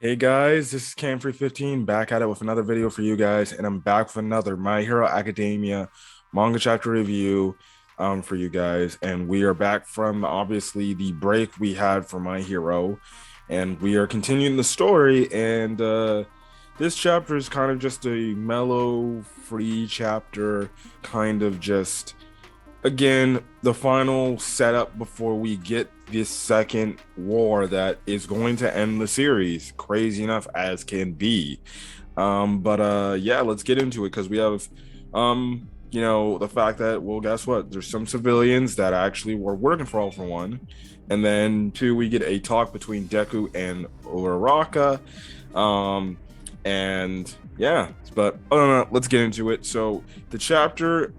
Hey guys, this is Cam315 back at it with another video for you guys, and I'm back with another My Hero Academia manga chapter review for you guys. And we are back from obviously the break we had for My Hero, and we are continuing the story. And this chapter is kind of just a mellow, free chapter, kind of just again the final setup before we get this second war that is going to end the series, crazy enough as can be. But yeah, let's get into it because we have the fact that, well, guess what, there's some civilians that actually were working for All for One, and then two, we get a talk between Deku and Uraraka. And yeah, but let's get into it. So the chapter,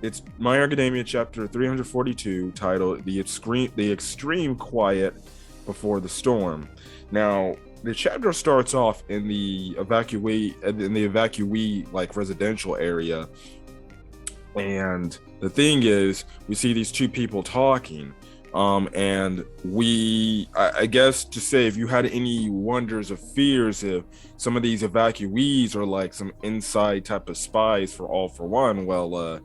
it's My Hero Academia chapter 342, titled The Extreme Quiet Before the Storm. Now, the chapter starts off in the evacuee like residential area. And the thing is, we see these two people talking. And I guess to say, if you had any wonders or fears if some of these evacuees are like some inside type of spies for All for One, well,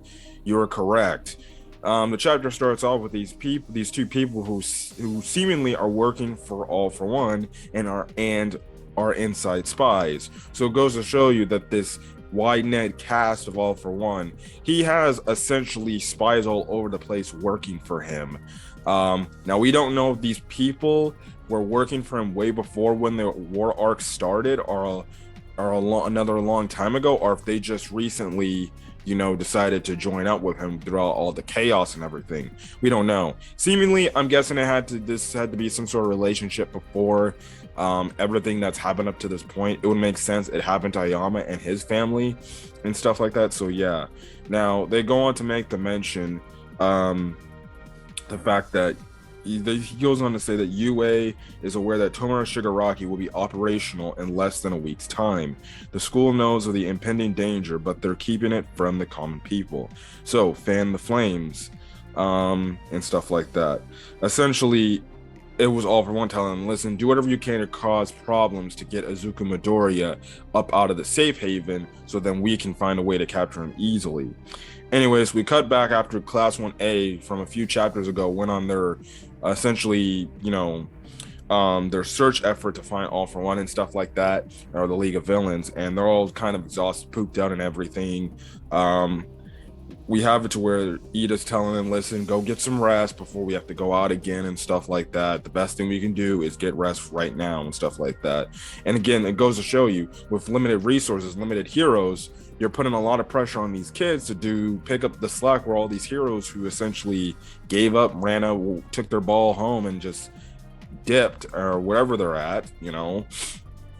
you're correct. The chapter starts off with these two people who seemingly are working for All for One and are inside spies. So it goes to show you that this wide net cast of All for One, he has essentially spies all over the place working for him. Now we don't know if these people were working for him way before when the war arc started, or another long time ago, or if they just recently, decided to join up with him throughout all the chaos and everything. We don't know. Seemingly, I'm guessing this had to be some sort of relationship before everything that's happened up to this point. It would make sense it happened to Ayama and his family and stuff like that. So yeah. Now they go on to make the mention the fact that he goes on to say that UA is aware that Tomura Shigaraki will be operational in less than a week's time. The school knows of the impending danger, but they're keeping it from the common people. So fan the flames, and stuff like that. Essentially, it was All for One telling them, listen, do whatever you can to cause problems to get Izuku Midoriya up out of the safe haven, so then we can find a way to capture him easily. Anyways, we cut back after Class 1A from a few chapters ago went on their essentially, their search effort to find All for One and stuff like that, or the League of Villains, and they're all kind of exhausted, pooped out and everything. We have it to where Ida's telling them, listen, go get some rest before we have to go out again and stuff like that. The best thing we can do is get rest right now and stuff like that. And again, it goes to show you, with limited resources, limited heroes, you're putting a lot of pressure on these kids to pick up the slack where all these heroes who essentially gave up, ran out, took their ball home and just dipped or wherever they're at,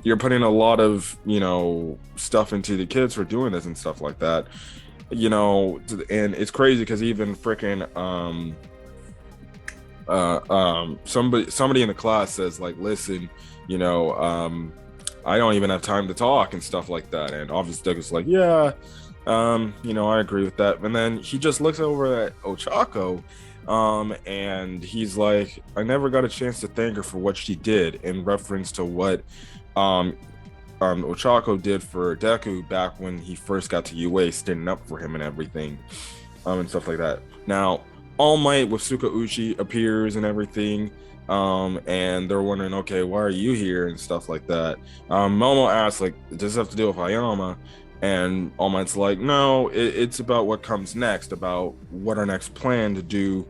you're putting a lot of, stuff into the kids for doing this and stuff like that. And it's crazy because even freaking somebody in the class says, like, listen, I don't even have time to talk and stuff like that. And obviously Doug is like, yeah, I agree with that. And then he just looks over at Ochako, and he's like, I never got a chance to thank her for what she did, in reference to what Ochako did for Deku back when he first got to UA, standing up for him and everything, and stuff like that. Now, All Might with Sukauchi appears and everything, and they're wondering, okay, why are you here and stuff like that. Momo asks, like, does this have to do with Ayama? And All Might's like, no, it's about what comes next, about what our next plan to do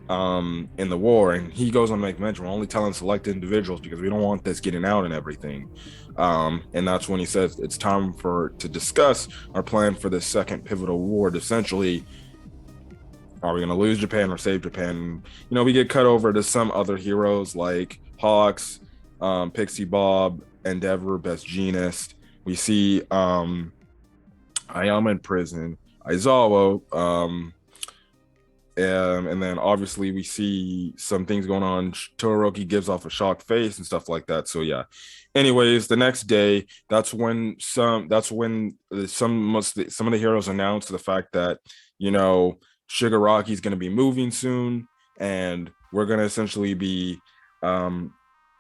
in the war. And he goes on to make mention, we're only telling selected individuals because we don't want this getting out and everything. And that's when he says it's time to discuss our plan for the second pivotal war. Essentially, are we going to lose Japan or save Japan? We get cut over to some other heroes like Hawks, Pixie Bob, Endeavor, Best Jeanist. We see Ayama in prison, Aizawa, and then obviously we see some things going on. Todoroki gives off a shocked face and stuff like that. So yeah. Anyways, the next day, that's when some of the heroes announced the fact that Shigaraki's going to be moving soon, and we're going to essentially be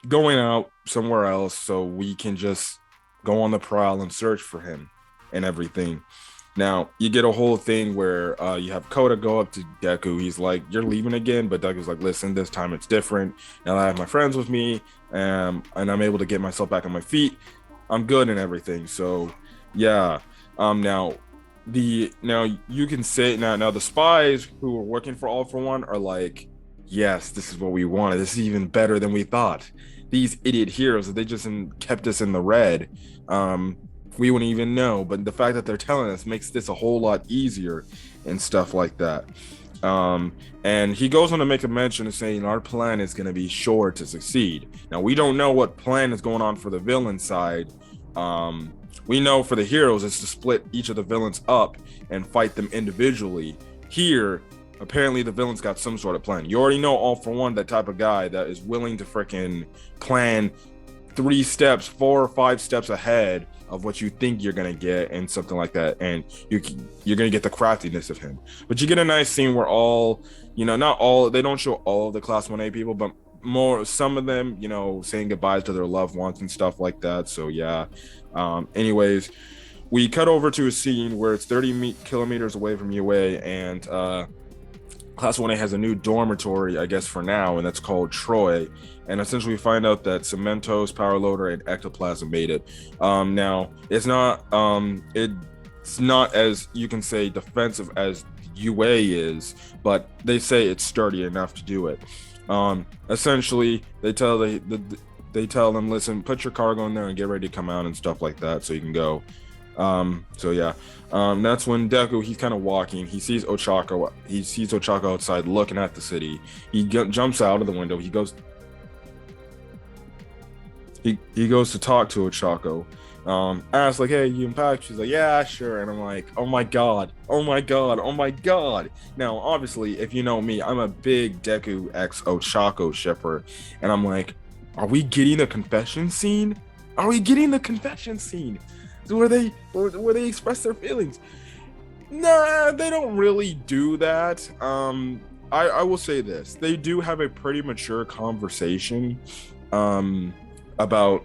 going out somewhere else so we can just go on the prowl and search for him and everything. Now you get a whole thing where you have Koda go up to Deku. He's like, "You're leaving again," but Deku's like, "Listen, this time it's different. Now I have my friends with me, and I'm able to get myself back on my feet. I'm good and everything." So, yeah. Now now you can say now the spies who are working for All for One are like, "Yes, this is what we wanted. This is even better than we thought. These idiot heroes, if they just kept us in the red, um, we wouldn't even know. But the fact that they're telling us makes this a whole lot easier and stuff like that." Um, and he goes on to make a mention of saying our plan is going to be sure to succeed. Now we don't know what plan is going on for the villain side. Um, we know for the heroes it's to split each of the villains up and fight them individually. Here, apparently the villains got some sort of plan. You already know All for One, that type of guy that is willing to freaking plan 3 steps, 4 or 5 steps ahead of what you think you're gonna get and something like that, and you're gonna get the craftiness of him. But you get a nice scene where not all, they don't show all of the Class 1A people, but some of them, saying goodbyes to their loved ones and stuff like that. So yeah. Anyways, we cut over to a scene where it's 30 kilometers away from UA, and Class 1A has a new dormitory, I guess, for now, and that's called Troy. And essentially, we find out that Cementos, Power Loader, and Ectoplasm made it. Now, it's not as, you can say, defensive as UA is, but they say it's sturdy enough to do it. Essentially, they tell them, listen, put your cargo in there and get ready to come out and stuff like that, so you can go. So yeah. That's when Deku, he's kind of walking. He sees Ochako. He sees Ochako outside looking at the city. He jumps out of the window. He goes to talk to Ochako. Asks like, "Hey, you unpacked?" She's like, "Yeah, sure." And I'm like, "Oh my god, oh my god, oh my god." Now, obviously, if you know me, I'm a big Deku x Ochako shipper, and I'm like, "Are we getting a confession scene? Are we getting the confession scene where they express their feelings?" Nah, they don't really do that. I will say this: they do have a pretty mature conversation, about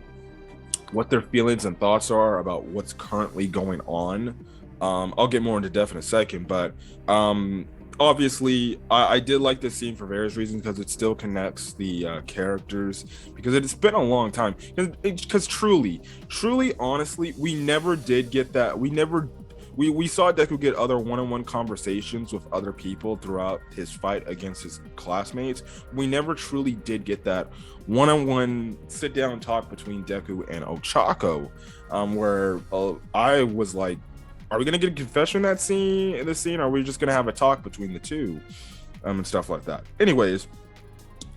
what their feelings and thoughts are about what's currently going on. I'll get more into depth in a second, but obviously I did like this scene for various reasons, because it still connects the characters, because it's been a long time, because truly honestly, we never did get that. We saw Deku get other one-on-one conversations with other people throughout his fight against his classmates. We never truly did get that one-on-one sit down talk between Deku and Ochako, where I was like, are we gonna get a confession in this scene? Or are we just gonna have a talk between the two, and stuff like that? Anyways,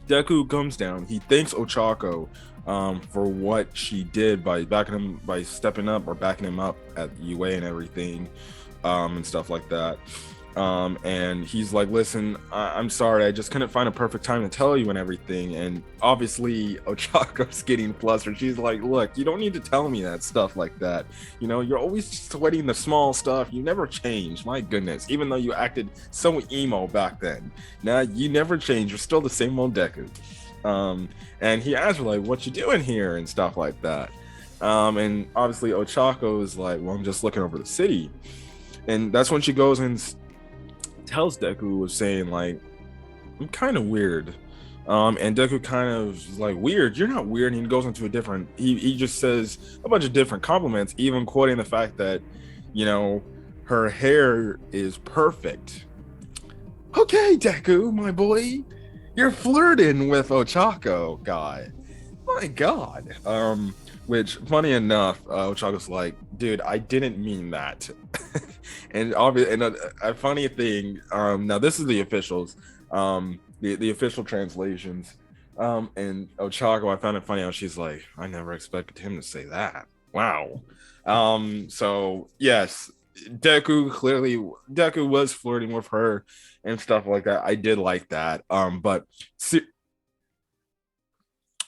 Deku comes down. He thanks Ochako for what she did by stepping up or backing him up at UA and everything, and stuff like that. And he's like, "Listen, I'm sorry, I just couldn't find a perfect time to tell you and everything." And obviously, Ochako's getting flustered. She's like, "Look, you don't need to tell me that stuff like that. You're always sweating the small stuff. You never change. My goodness, even though you acted so emo back then, now you never change. You're still the same old Deku." And he asks her, like, "What you doing here?" and stuff like that. And obviously, Ochako is like, "Well, I'm just looking over the city." And that's when she goes and tells Deku, was saying like, "I'm kind of weird." And Deku kind of is like, "Weird? You're not weird." And he goes into a different, he just says a bunch of different compliments, even quoting the fact that, her hair is perfect. Okay, Deku, my boy, you're flirting with Ochako, guy. My God. Which, funny enough, Ochako's like, "Dude, I didn't mean that." And obviously, and a funny thing. Now this is the officials, the official translations. And Ochako, I found it funny how she's like, "I never expected him to say that." Wow. So yes, Deku was flirting with her and stuff like that. I did like that.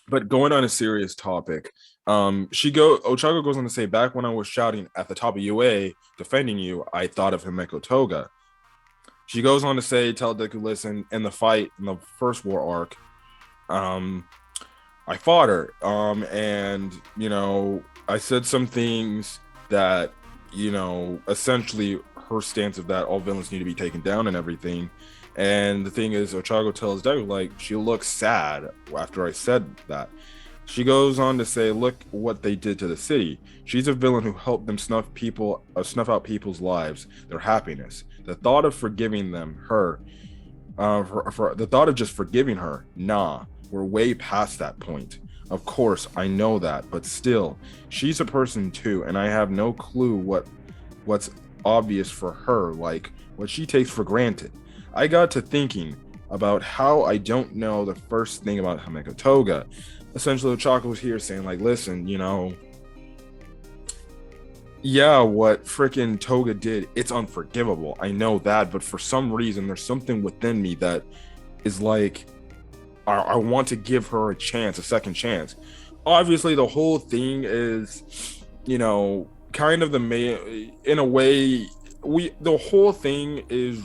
But going on a serious topic, Ochako goes on to say, "Back when I was shouting at the top of UA defending you, I thought of Himeko Toga." She goes on to say, tell Deku, "Listen, in the fight in the first war arc, um I fought her. And I said some things that, essentially her stance of that all villains need to be taken down and everything. And the thing is, Ochako tells Deku, like, she looks sad after I said that. She goes on to say, "Look what they did to the city. She's a villain who helped them snuff out people's lives, their happiness. The thought of forgiving them, for the thought of just forgiving her, nah, we're way past that point. Of course, I know that, but still, she's a person too, and I have no clue what's obvious for her, like what she takes for granted." I got to thinking about how I don't know the first thing about Himeko Toga. Essentially, Ochako was here saying, like, listen, yeah, what freaking Toga did, it's unforgivable. I know that, but for some reason, there's something within me that is like, I want to give her a chance, a second chance. Obviously, the whole thing is, kind of in a way, the whole thing is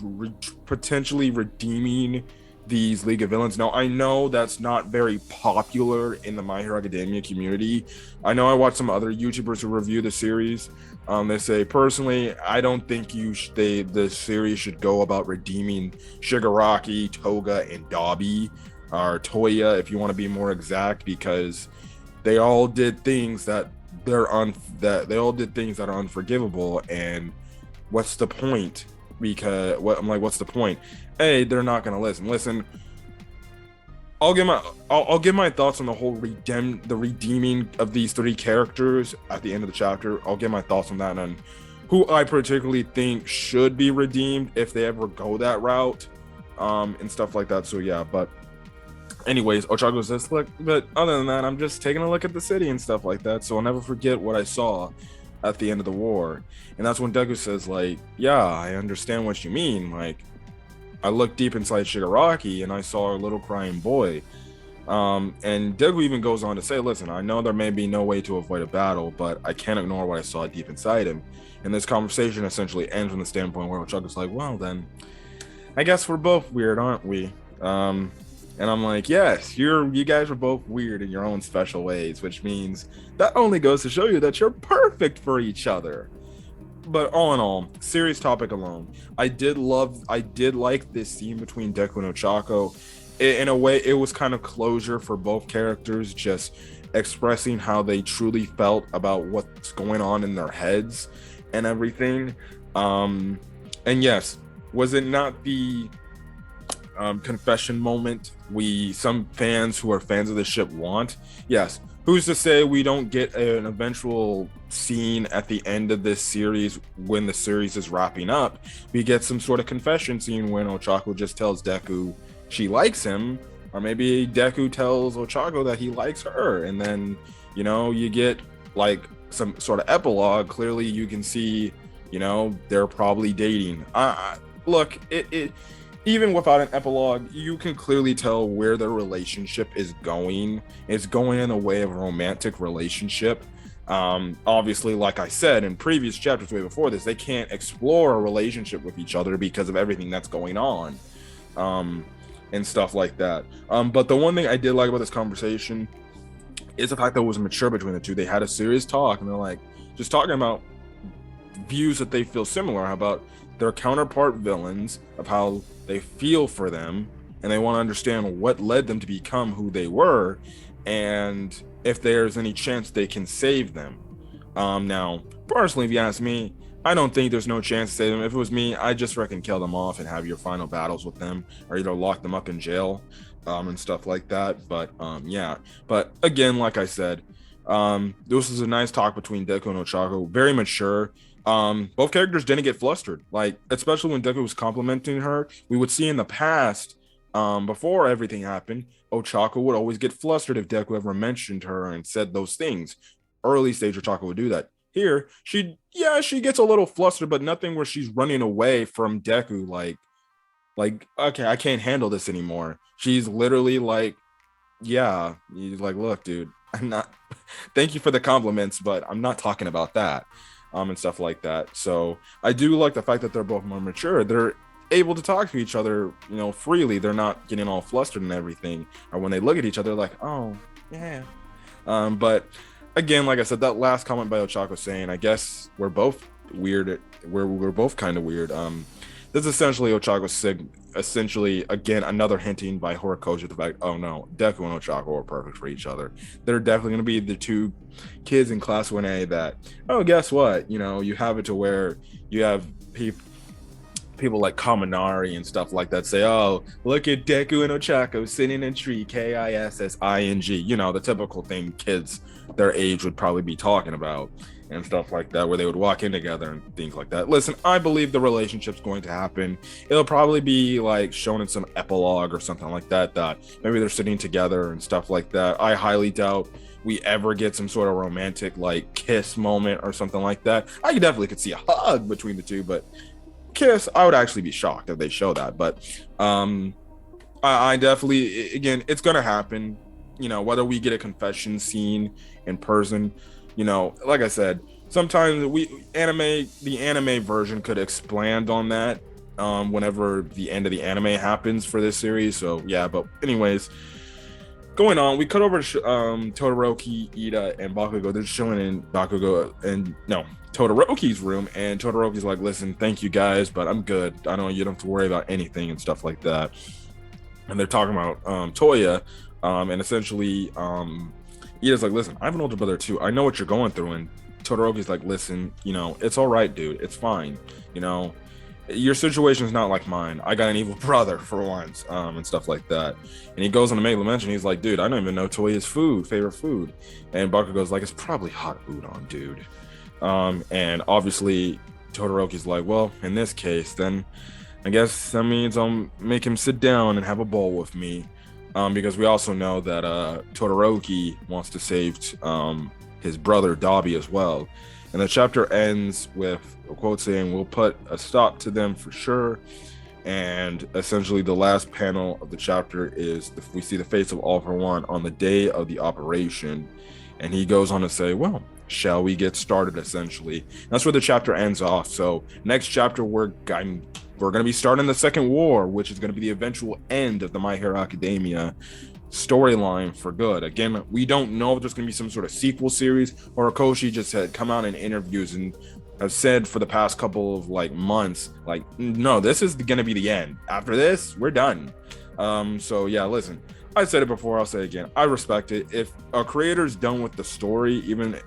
potentially redeeming these League of Villains. Now, I know that's not very popular in the My Hero Academia community. I know I watched some other YouTubers who review the series. They say, personally, I don't think the series should go about redeeming Shigaraki, Toga, and Dabi, or Toya, if you want to be more exact, because they all did things that are unforgivable. And what's the point? What's the point? Hey, they're not gonna listen. I'll give my thoughts on the whole redeeming of these three characters at the end of the chapter. I'll give my thoughts on that and who I particularly think should be redeemed if they ever go that route, and stuff like that. So yeah, but anyways, Ochako says, look, but other than that, I'm just taking a look at the city and stuff like that, so I'll never forget what I saw at the end of the war. And that's when Deku says, like, yeah, I understand what you mean. Like, I looked deep inside Shigaraki and I saw a little crying boy. And Deku even goes on to say, listen, I know there may be no way to avoid a battle, but I can't ignore what I saw deep inside him. And this conversation essentially ends from the standpoint where Ochako's like, well, then I guess we're both weird, aren't we? And I'm like, yes, you guys are both weird in your own special ways, which means that only goes to show you that you're perfect for each other. But all in all, serious topic alone, I did like this scene between Deku and Ochako. In a way, it was kind of closure for both characters, just expressing how they truly felt about what's going on in their heads and everything. And yes, was it not the confession moment some fans who are fans of the ship want? Yes. Who's to say we don't get an eventual scene at the end of this series when the series is wrapping up? We get some sort of confession scene when Ochako just tells Deku she likes him, or maybe Deku tells Ochako that he likes her, and then you get like some sort of epilogue. Clearly you can see they're probably dating. Look, it even without an epilogue, you can clearly tell where their relationship is going. It's going in a way of a romantic relationship. Obviously, like I said in previous chapters way before this, they can't explore a relationship with each other because of everything that's going on, and stuff like that. But the one thing I did like about this conversation is the fact that it was mature between the two. They had a serious talk, and they're like just talking about views that they feel similar about their counterpart villains, of how they feel for them, and they want to understand what led them to become who they were, and if there's any chance they can save them. Now, personally, if you ask me, I don't think there's no chance to save them. If it was me, I just reckon kill them off and have your final battles with them, or either lock them up in jail, and stuff like that. But yeah. But again, like I said, this was a nice talk between Deku and Ochako, very mature. Both characters didn't get flustered, like especially when Deku was complimenting her. We would see in the past, before everything happened, Ochako would always get flustered if Deku ever mentioned her and said those things. Early stage Ochako would do that. Here, she gets a little flustered, but nothing where she's running away from Deku, like okay, I can't handle this anymore. She's literally like, yeah, he's like, look, dude, I'm not thank you for the compliments, but I'm not talking about that. And stuff like that. So I do like the fact that they're both more mature. They're able to talk to each other, freely. They're not getting all flustered and everything. Or when they look at each other, like, oh, Yeah. But again, like I said, that last comment by Ochako saying, I guess we're both weird. We're both kind of weird. This is essentially essentially again another hinting by Horikoshi the fact, oh no, Deku and Ochako are perfect for each other. They're definitely going to be the two kids in class 1A that, oh, guess what? You have it to where you have people like Kaminari and stuff like that say, oh, look at Deku and Ochako sitting in tree, Kissing. The typical thing kids their age would probably be talking about and stuff like that, where they would walk in together and things like that. Listen, I believe the relationship's going to happen. It'll probably be like shown in some epilogue or something like that, that maybe they're sitting together and stuff like that. I highly doubt we ever get some sort of romantic like kiss moment or something like that. I definitely could see a hug between the two, but kiss, I would actually be shocked if they show that. But I definitely, again, it's gonna happen. Whether we get a confession scene in person, like I said, sometimes the anime version could expand on that whenever the end of the anime happens for this series. So yeah, but anyways, going on, we cut over to Todoroki, Ida, and Bakugo. They're chilling in Todoroki's room, and Todoroki's like, listen, thank you guys, but I'm good. I know you don't have to worry about anything and stuff like that. And they're talking about Toya, and essentially Ida's like, listen, I have an older brother too. I know what you're going through. And Todoroki's like, listen, it's all right, dude. It's fine. Your situation is not like mine. I got an evil brother for once, and stuff like that. And he goes on to make mention. He's like, dude, I don't even know Toya's favorite food. And Bakugo's like, it's probably hot udon, dude. And obviously Todoroki's like, well, in this case, then I guess that means I'll make him sit down and have a bowl with me. Because we also know that Todoroki wants to save his brother Dabi as well. And the chapter ends with a quote saying, we'll put a stop to them for sure. And essentially the last panel of the chapter is we see the face of All For One on the day of the operation. And he goes on to say, well, shall we get started, essentially. That's where the chapter ends off. So next chapter, we're going to be starting the second war, which is going to be the eventual end of the My Hero Academia storyline for good. Again, we don't know if there's going to be some sort of sequel series. Horikoshi just had come out in interviews and have said for the past couple of months, no, this is going to be the end. After this, we're done. So yeah, listen, I said it before, I'll say it again. I respect it. If a creator's done with the story, even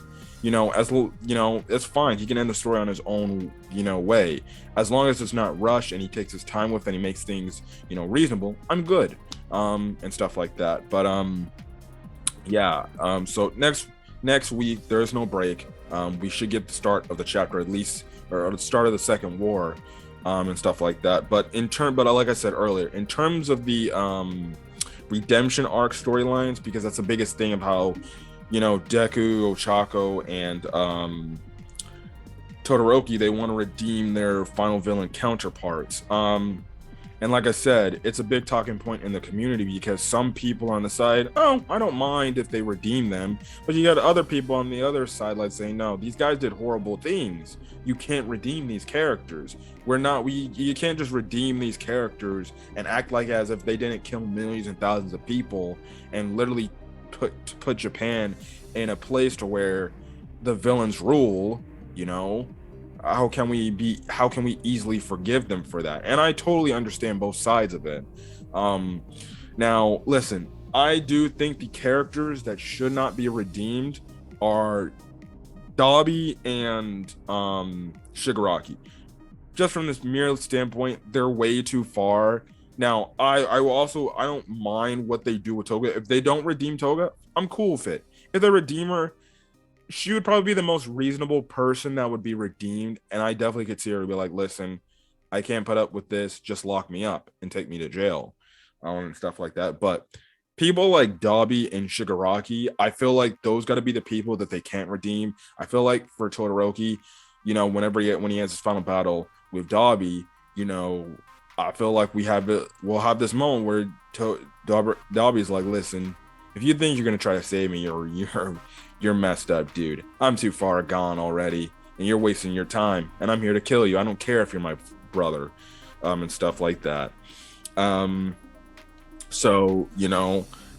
it's fine. He can end the story on his own, way. As long as it's not rushed and he takes his time with it and he makes things, reasonable, I'm good. And stuff like that. But yeah. So next week there is no break. We should get the start of the chapter at least, or the start of the second war, and stuff like that. But like I said earlier, in terms of the redemption arc storylines, because that's the biggest thing of how Deku, Ochako, and Todoroki, they want to redeem their final villain counterparts. And like I said, it's a big talking point in the community because some people on the side, oh, I don't mind if they redeem them. But you got other people on the other side saying, no, these guys did horrible things. You can't redeem these characters. You can't just redeem these characters and act like as if they didn't kill millions and thousands of people and literally put Japan in a place to where the villains rule. How can we easily forgive them for that? And I totally understand both sides of it. Now listen, I do think the characters that should not be redeemed are Dabi and Shigaraki. Just from this mere standpoint, they're way too far. Now, I don't mind what they do with Toga. If they don't redeem Toga, I'm cool with it. If they redeem her, she would probably be the most reasonable person that would be redeemed. And I definitely could see her be like, listen, I can't put up with this. Just lock me up and take me to jail, and stuff like that. But people like Dabi and Shigaraki, I feel like those got to be the people that they can't redeem. I feel like for Todoroki, when he has his final battle with Dabi, I feel like we'll have this moment where Dabi's like, listen, if you think you're gonna try to save me, you're messed up, dude. I'm too far gone already, and you're wasting your time, and I'm here to kill you. I don't care if you're my brother, and stuff like that. So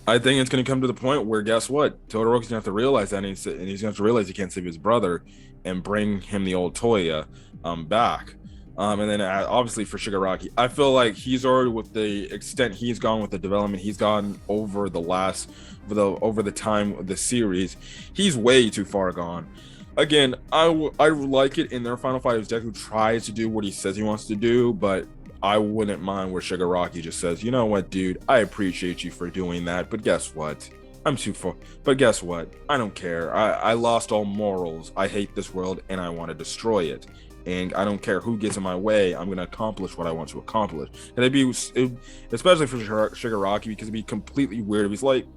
I think it's going to come to the point where, guess what? Todoroki's going to have to realize that, and he's going to have to realize he can't save his brother and bring him the old Toya back. And then obviously for Shigaraki, I feel like he's already, with the extent he's gone with the development, he's gone over over the time of the series, he's way too far gone. Again, I like it in their final fight as Deku tries to do what he says he wants to do, but I wouldn't mind where Shigaraki just says, you know what, dude, I appreciate you for doing that, but guess what? I'm too far. But guess what? I don't care. I lost all morals. I hate this world and I want to destroy it. And I don't care who gets in my way. I'm going to accomplish what I want to accomplish. And especially for Shigaraki, because it'd be completely weird if he's like,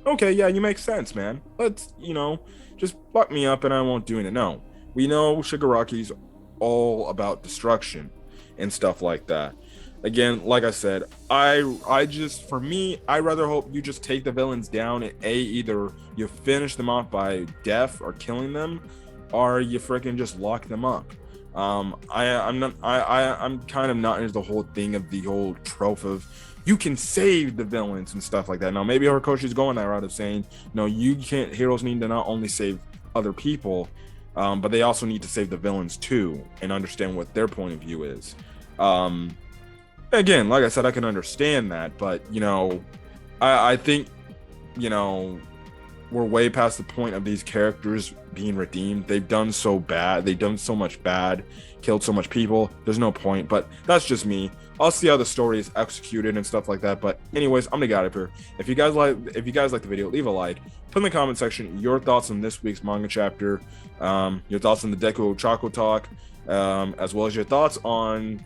okay, yeah, you make sense, man. Let's, just fuck me up and I won't do it. No, we know Shigaraki's all about destruction and stuff like that. Again, like I said, I just, for me, I rather hope you just take the villains down and either you finish them off by death or killing them, or you freaking just lock them up. I'm kind of not into the whole thing of the whole trope of you can save the villains and stuff like that. Now maybe Horikoshi's going that route of saying, no, you can't. Heroes need to not only save other people, but they also need to save the villains too and understand what their point of view is. Again, like I said, I can understand that, but I think we're way past the point of these characters being redeemed. They've done so bad. They've done so much bad, killed so much people. There's no point, but that's just me. I'll see how the story is executed and stuff like that. But anyways, I'm gonna get out of here. If you guys like the video, leave a like. Put in the comment section your thoughts on this week's manga chapter, your thoughts on the Deku Ochako talk, as well as your thoughts on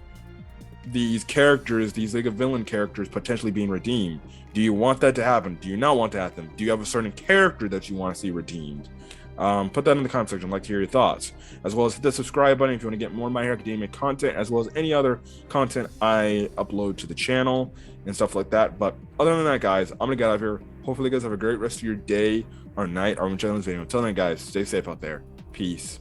these characters, these League of Villain characters potentially being redeemed. Do you want that to happen? Do you not want to happen? Do you have a certain character that you want to see redeemed? Put that in the comment section. I'd like to hear your thoughts, as well as hit the subscribe button if you want to get more My Hero Academia content, as well as any other content I upload to the channel and stuff like that. But other than that, guys, I'm gonna get out of here. Hopefully you guys have a great rest of your day or night or whichever this video. Until then, guys, stay safe out there. Peace.